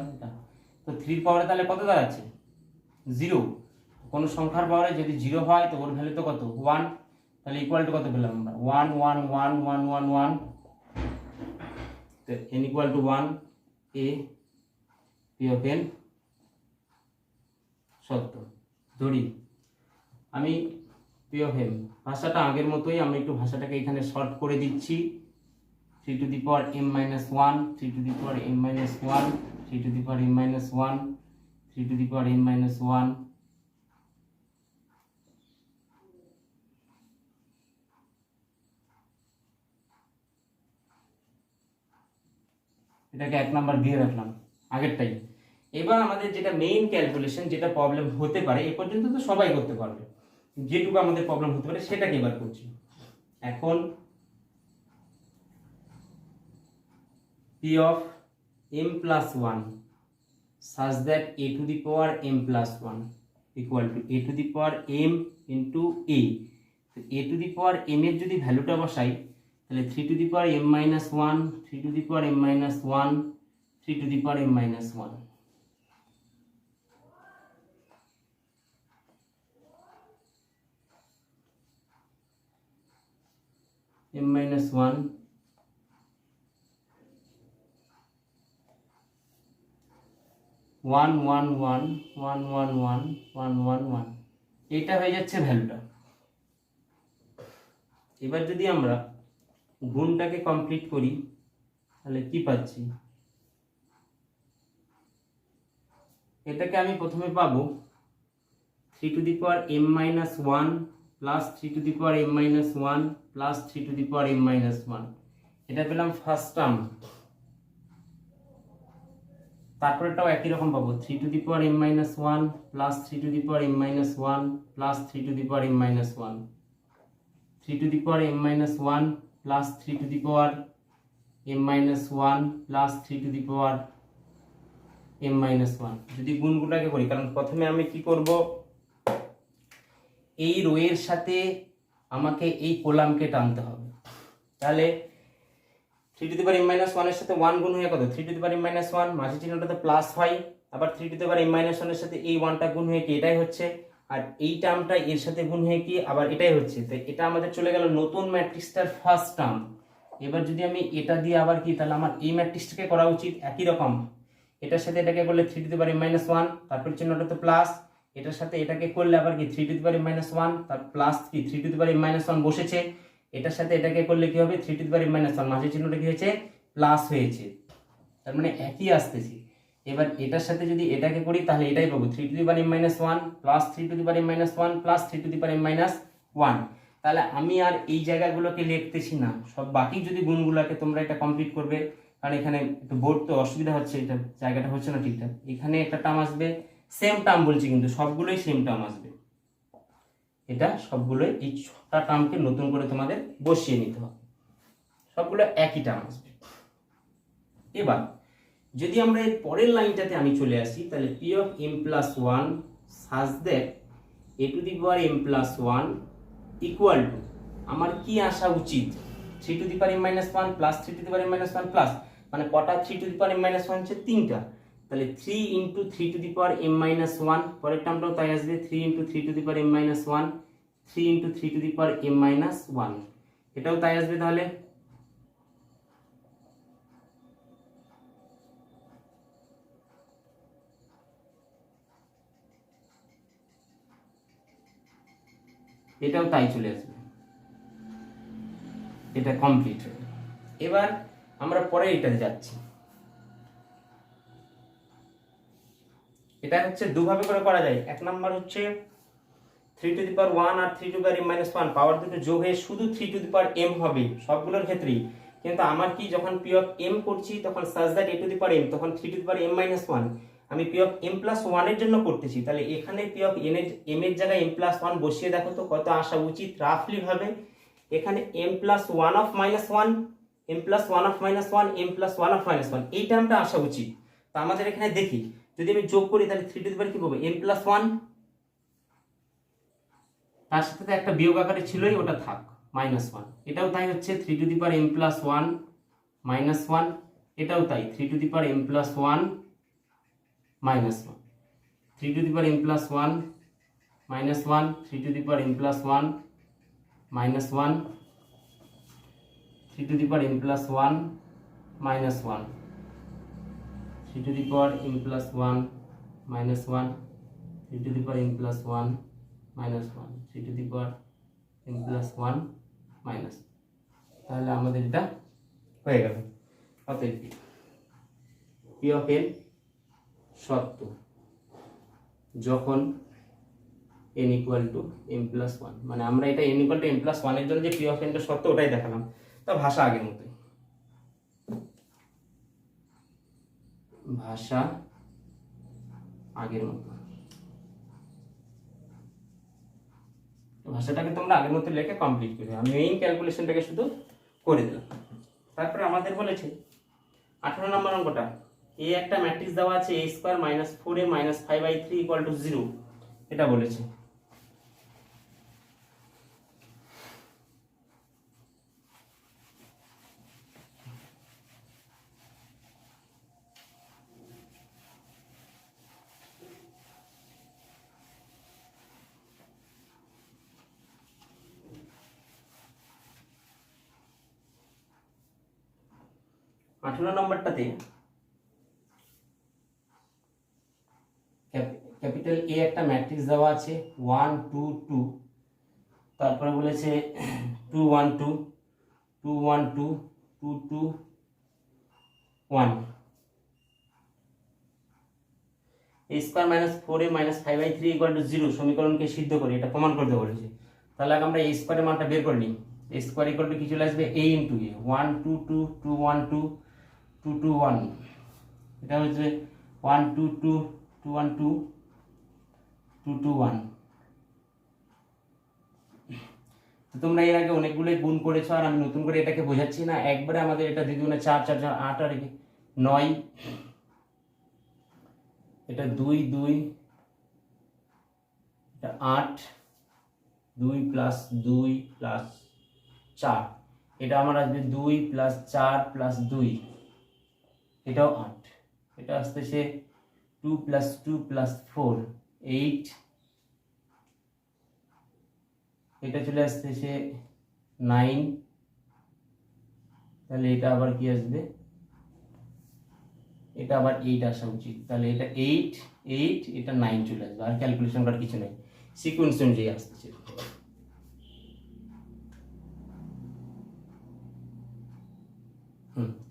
তো 3 পাওয়ারে তাহলে কত দাঁড়াচ্ছে 0। কোন সংখ্যার পাওয়ারে যদি 0 হয় তো ওর ভ্যালু তো কত 1, তাহলে ইকুয়াল টু কত পেলাম আমরা 1 1 1 1 1 1, তো n equal to 1 a p of n সত্য। ধরি আমি পি অফ এম ভাষাটা আগের মতোই, আমি একটু ভাষাটাকে এখানে শর্ট করে দিচ্ছি, 3 to the power m minus 1, 3 to the power m minus 1, 3 to the power m minus 1, 3 to the power m minus 1, এটাকে 1 নাম্বার দিয়ে রাখলাম আগেরটাই। এবার আমাদের যেটা মেইন ক্যালকুলেশন, যেটা প্রবলেম হতে পারে, এ পর্যন্ত তো সবাই করতে পারবে, যেটুকু আমাদের প্রবলেম হতে পারে সেটাকে এবার করছি। এখন p of m plus 1 such that a to the power m plus 1 equal to a to the power m into a, তো a to the power m এর যদি ভ্যালুটা বসাই তাহলে 3 to the power m minus 1, 3 to the power m minus 1, 3 to the power m minus 1, m minus 1 1 1 1 1 1 1 1 1 1, এটা হয়ে যাচ্ছে ভ্যালুটা। এবার যদি আমরা গুণটাকে কমপ্লিট করি তাহলে কি পাচ্ছি, এটাকে আমি প্রথমে পাবো 3 to the power m minus 1 plus 3 to the power m minus 1 plus 3 to the power m minus 1, এটা পেলাম ফার্স্ট টার্ম। তারপরেটাও একই রকম পাবো 3 to the power m minus 1 plus 3 to the power m minus 1 plus 3 to the power m minus 1, 3 to the power m minus 1 plus 3 to the power m minus 1 plus 3 to the power m minus 1। যদি গুণগুলোকে করি, কারণ প্রথমে আমি কি করব, এই rho এর সাথে আমাকে এই কলামকে টানতে হবে। তাহলে 3 to the power m minus 1 এর সাথে 1 গুণ হয়ে কত 3 to the power m minus 1, মাঝে চিহ্নটা তো প্লাস হয়, আবার 3 to the power m minus 1 এর সাথে এই 1টা গুণ হয়ে কি এটাই হচ্ছে, আর এই টার্মটা এর সাথে গুণ হয়ে কি আবার এটাই হচ্ছে। তো এটা আমাদের চলে গেল নতুন ম্যাট্রিক্সটার ফার্স্ট টার্ম। এবার যদি আমি এটা দিয়ে আবার কি, তাহলে আমার এই ম্যাট্রিক্সটাকে করা উচিত একই রকম, এটার সাথে এটাকে করলে 3 to the power m minus 1, তারপর চিহ্নটা তো প্লাস, এটার সাথে এটাকে করলে আবার কি 3 to the power m minus 1, তার প্লাস কি 3 to the power m minus 1 বসেছে, এটার সাথে এটাকে করলে কি হবে 3 to the power m minus 1, মাঝে চিহ্নটা কি হয়েছে প্লাস হয়েছে, তার মানে একই আসতেছে। এবার এটার সাথে যদি এটাকে করি তাহলে এটাই পাবো 3 to the power m minus 1 plus 3 to the power m minus 1 plus 3 to the power m minus 1। তাহলে আমি আর এই জায়গাগুলোকে লিখতেছি না, সব বাকি যদি গুণগুলোকে তোমরা এটা কমপ্লিট করবে, কারণ এখানে একটু বোর্ড তো অসুবিধা হচ্ছে, এটা জায়গাটা হচ্ছে না ঠিকঠাক। এখানে একটা টার্ম আসবে, সেম টার্ম বলছি কিন্তু সবগুলোই সেম টার্ম আসবে, এটা সবগুলোই এই ছটা টার্মকে নতুন করে তোমাদের বসিয়ে নিতে হবে, সবগুলো একই টার্ম আসবে। এবার যদি আমরা এর পরের লাইনটাতে আমি চলে আসি, তাহলে p of m plus 1 such that a to the power m plus 1 equal to, আমার কি আসা উচিত 3 to the power m minus 1 plus 3 to the power m minus 1 plus, মানে কটা 3 to the power m minus 1 হচ্ছে তিনটা, তাহলে 3 into 3 to the power m minus 1, পরের টার্মটাও তাই আসবে 3 into 3 to the power m minus 1, 3 into 3 to the power m minus 1, এটাও তাই আসবে। তাহলে এটাও তাই চলে আসবে, এটা কমপ্লিট হয়ে। এবার আমরা পরে এটাতে যাচ্ছি, এটা হচ্ছে দুভাবে করে করা যায়। এক নাম্বার হচ্ছে 3 টু দি পাওয়ার 1 আর 3 to the power m minus 1 power দুটো যোগ হয়ে শুধু 3 টু দি পাওয়ার m হবে সবগুলোর ক্ষেত্রেই, কিন্তু আমার কি যখন p of m করছি তখন such that a to the power m, তখন 3 to the power m minus 1 আমি p of m plus 1 এর জন্য করতেছি, তাহলে এখানে p of m এর জায়গায় m plus 1 বসিয়ে দেখো তো কত আসা উচিত রাফলি ভাবে, এখানে m plus 1 of minus 1, m plus 1 of minus 1, m plus 1 of minus 1 এই টার্মটা আসা উচিত। তো আমাদের এখানে দেখি যদি আমি যোগ করি তাহলে 3 টু দি পাওয়ার কি পাবো m plus 1, তার সাথে তো একটা বিয়োগ আকারে ছিলই ওটা থাক -1, এটাও তাই হচ্ছে 3 to the power m plus 1 -1, এটাও তাই 3 to the power m plus 1 -1, 3 to the power m plus 1 -1, 3 to the power m plus 1 -1, 3 to the power m plus 1 -1, 3 to the power m plus 1 -1, 3 to the power m plus 1 -1, 3 to the power m plus 1 minus, তাহলে আমাদের এটা হয়ে গেল। অতএব p of n সত্য যখন n equal to m plus 1, মানে আমরা এটা n equal to m plus 1 এর জন্য যে p of n টা সত্য ওটাই দেখালাম। তা ভাষা আগের মতোই, ভাষা আগের মতো, ভাষাটাকে তোমরা আগের মতো লিখে কমপ্লিট করবে, আমি মেইন ক্যালকুলেশনটাকে শুধু করে দিলাম। তারপরে আমাদের বলেছে 18 নম্বর অঙ্কটা, এই একটা ম্যাট্রিক্স দেওয়া আছে a স্কয়ার -4a -5/3 0, এটা বলেছে। 18 নম্বরটাতে ক্যাপিটাল এ একটা ম্যাট্রিক্স দেওয়া আছে 1 2 2, তারপরে বলেছে 2 1 2 2 1 2 2 2 1, a square minus 4a minus 5/3 equal to 0 সমীকরণকে সিদ্ধ করি, এটা প্রমাণ করতে বলেছে। তাহলে আগে আমরা a স্কয়ারের মানটা বের করে নিই। a স্কয়ার ইকুয়াল টু কি চলে আসবে a ইনটু a, 1 2 2 2 1 2 2 2 1, এটা হচ্ছে 1 2 2 2 1 2 2 2 1। তো তোমরা এর আগে অনেকগুলোই গুণ করেছো, আর আমি নতুন করে এটাকে বোঝাচ্ছি না, একবারে আমাদের এটা 2 দুগুণে 4 4 4 8 আর 9, এটা 2 2, এটা 8, 2 প্লাস 2 প্লাস 4, এটা আমার আসবে 2 প্লাস 4 প্লাস 2, এটাও 8, এটা আসতেছে 2 প্লাস 2 প্লাস 4 8, এটা চলে আসতেছে 9, তাহলে এটা আবার কি আসবে, এটা আবার 8 আসা উচিত, তাহলে এটা 8 8, এটা 9 চলে আসবে, আর ক্যালকুলেশন করার কিছু নেই, সিকোয়েন্স অনুযায়ী আসতেছে।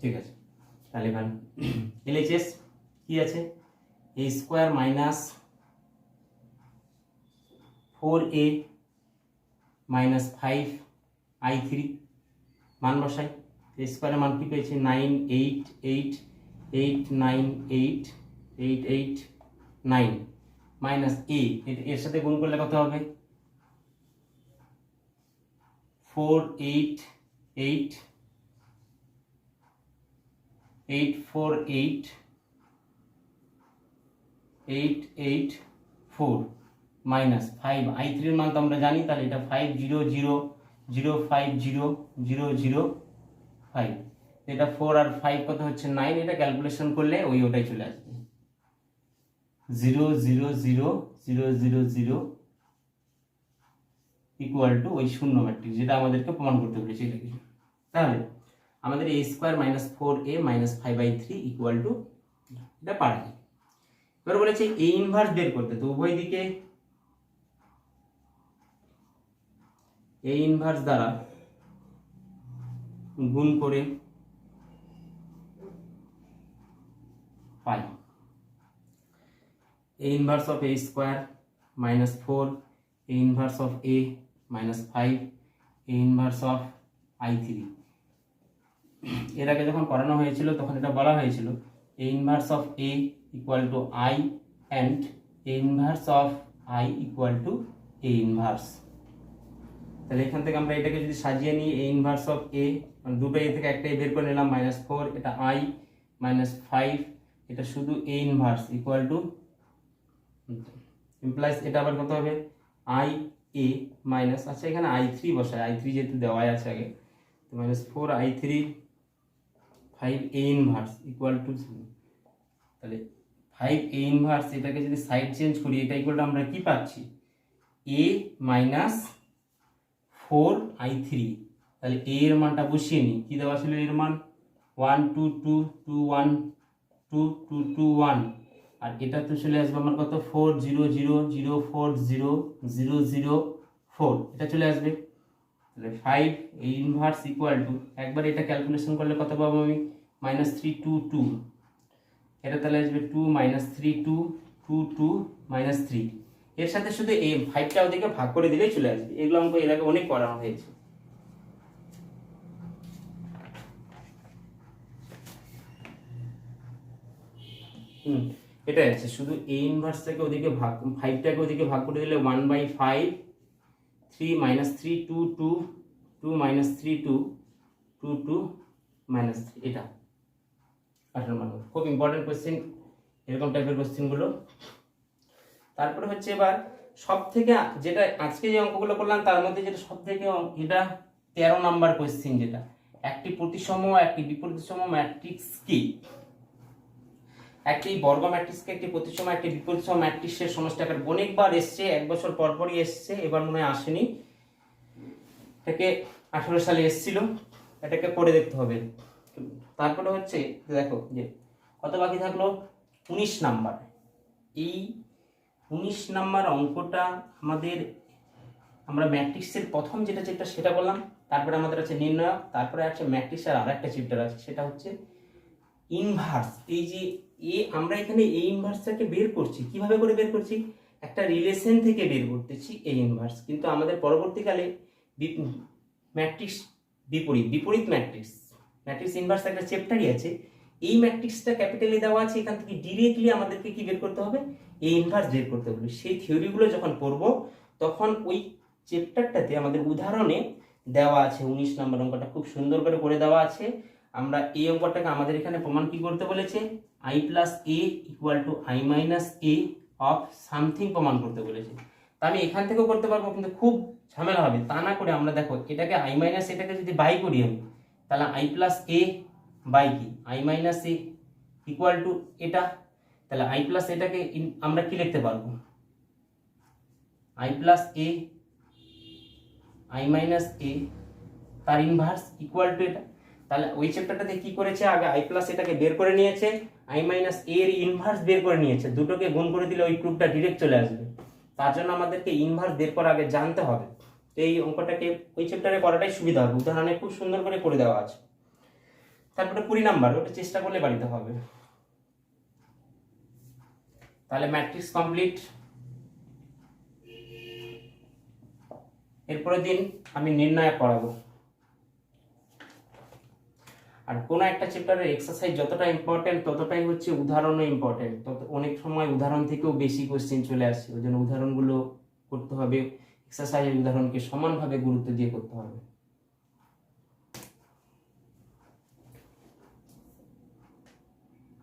ঠিক আছে, তাহলে এবার এলএইচএস কি আছে, a square minus 4a minus 5i3, মান বসাই, a স্কয়ারের মান কি পেয়েছি 9 8 8 8 9 8 8 8 9 মাইনাস a, এর সাথে গুণ করলে কত হবে 4 8 8 8 4 8 8 8 4 মাইনাস 5i3 এর মান তো আমরা জানি, তাহলে এটা 5 0 0 0 5 0 0 0 5, এটা 4 আর 5 কত হচ্ছে 9, এটা ক্যালকুলেশন করলে ওটাই চলে আসবে 0 0 0 0 0 0 ইকুয়াল টু ওই শূন্য ম্যাট্রিক্স, যেটা আমাদেরকে প্রমাণ করতে বলেছে এটাকে। তাহলে আমাদের a square minus 4a minus 5/3 equal to, এটা পারা যায়। এবার বলেছে a ইনভার্স বের করতে, তো উভয় দিকে a ইনভার্স দ্বারা গুণ করে পাই a inverse of a square minus 4, a inverse of a minus 5, a inverse of i3। এর আগে যখন পড়ানো হয়েছিল তখন এটা বলা হয়েছিল a inverse of a equal two i and a inverse of i equal to a inverse. তাহলে এখান থেকে আমরা এটাকে যদি সাজিয়ে নিই, a ইনভার্স অফ a, দুটো a থেকে একটাই বের করে নিলাম, মাইনাস 4, এটা i মাইনাস 5, এটা শুধু a inverse equal to, implies এটা আবার কত হবে i a মাইনাস, আচ্ছা এখানে i3 বসায়, i3 যেহেতু দেওয়াই আছে আগে, তো minus 4 i3 5 a inverse equal to, তাহলে 5 a ইনভার্স, এটাকে যদি সাইড চেঞ্জ করি এটা ইকুয়াল টু আমরা কি পাচ্ছি a মাইনাস 4 i3, তাহলে a এর মানটা বসিয়ে নিই, কি দেওয়া ছিল এর মান 1 2 2 2 1 2 2 2 1, আর এটা তো চলে আসবে আমার কত 4 0 0 0 4 0 0 0 4, এটা চলে আসবে, তাহলে 5 a ইনভার্স ইকুয়াল টু, একবার এটা ক্যালকুলেশন করলে কত পাবো আমি মাইনাস 3 2 2, এটা তাহলে আসবে 2 মাইনাস 3 2 2 2 মাইনাস 3, এর সাথে শুধু এই 5টা ওদিকে ভাগ করে দিলেই চলে আসবে। এগুলো অঙ্ক এর আগে অনেক করা হয়েছে। এটাই আছে, শুধু a ইনভার্সটাকে ওদিকে ভাগ, 5টাকে ওদিকে ভাগ করে দিলে 1/5 3 মাইনাস 3 2 2 2 মাইনাস 3 2 2 2 মাইনাস 3, এটা 18 নম্বর। খুব ইম্পর্টেন্ট কোশ্চেন এরকম টাইপের কোশ্চেনগুলো। তারপরে হচ্ছে এবার সব থেকে যেটা আজকে যে অঙ্কগুলো করলাম তার মধ্যে যেটা সব থেকে, এটা 13 নাম্বার কোশ্চেন, যেটা একটি প্রতিসম একটি বিপরীতসম ম্যাট্রিক্স কি, একটি বর্গ ম্যাট্রিক্সকে একটি প্রতিসম একটি বিপরীতসম ম্যাট্রিক্সের সমষ্টি আকার, অনেকবার এসছে, এক বছর পর পরই এসছে, এবার মনে হয় আসেনি, এটাকে 18 সালে এসেছিল, এটাকে করে দেখতে হবে। তারপরে হচ্ছে দেখো যে কত বাকি থাকলো, 19 নাম্বার। এই 19 নাম্বার অঙ্কটা আমাদের, আমরা ম্যাট্রিক্সের প্রথম যেটা চ্যাপ্টার সেটা বললাম, তারপরে আমাদের আছে নির্ণায়ক, তারপরে আছে ম্যাট্রিক্সের আর একটা চ্যাপ্টার আছে সেটা হচ্ছে ইনভার্স। এই যে আমরা এখানে এই ইনভার্সটাকে বের করছি, কিভাবে করে বের করছি, একটা রিলেশন থেকে বের করতেছি এই ইনভার্স। কিন্তু আমাদের পরবর্তীকালে ম্যাট্রিক্স বিপরীত ম্যাট্রিক্স ইনভার্স একটা চ্যাপ্টারই আছে। এই ম্যাট্রিক্সটা ক্যাপিটালে দেওয়া আছে, এখান থেকে ডিরেক্টলি আমাদেরকে কি বের করতে হবে, এই ইনভার্স বের করতে হবে। সেই থিওরিগুলো যখন পড়বো তখন ওই চ্যাপ্টারটাতে আমাদের উদাহরণে দেওয়া আছে 19 নম্বর অঙ্কটা খুব সুন্দর করে দেওয়া আছে। আমরা এই অঙ্কটাকে আমাদের এখানে প্রমাণ কি করতে বলেছে, i plus A equal two I minus A of something প্রমাণ করতে বলেছে। তা আমি এখান থেকেও করতে পারবো, কিন্তু খুব ঝামেলা হবে। তা না করে আমরা দেখো এটাকে আই মাইনাস এটাকে যদি বাই করি আমি, তাহলে আই প্লাস এ বাই কি I minus A equal to এটা, তাহলে আই প্লাস এটাকে আমরা কি লিখতে পারবো, I plus A I minus A তার ইনভার্স ইকুয়াল টু এটা। তাহলে ওই চ্যাপ্টারটাতে কি করেছে, আগে আই প্লাস এটাকে বের করে নিয়েছে, আই মাইনাস এর ইনভার্স বের করে নিয়েছে, দুটোকে গুণ করে দিলে ওই প্রুফটা ডিরেক্ট চলে আসবে। তার জন্য আমাদেরকে ইনভার্স বের করার আগে জানতে হবে। তো এই অঙ্কটাকে ওই চ্যাপ্টারে করাটাই সুবিধা হবে, উদাহরণে খুব সুন্দর করে দেওয়া আছে। তারপরে 20 নাম্বার, ওটা চেষ্টা করলে বাড়িতে হবে। তাহলে ম্যাট্রিক্স কমপ্লিট। এরপরের দিন আমি নির্ণয় করাবো। আর কোনো একটা চ্যাপ্টারের এক্সারসাইজ যতটা ইম্পর্টেন্ট ততটাই হচ্ছে উদাহরণও ইম্পর্টেন্ট। তত অনেক সময় উদাহরণ থেকেও বেশি কোশ্চেন চলে আসে, ওই জন্য উদাহরণগুলো করতে হবে, এক্সারসাইজের উদাহরণকে সমানভাবে গুরুত্ব দিয়ে করতে হবে।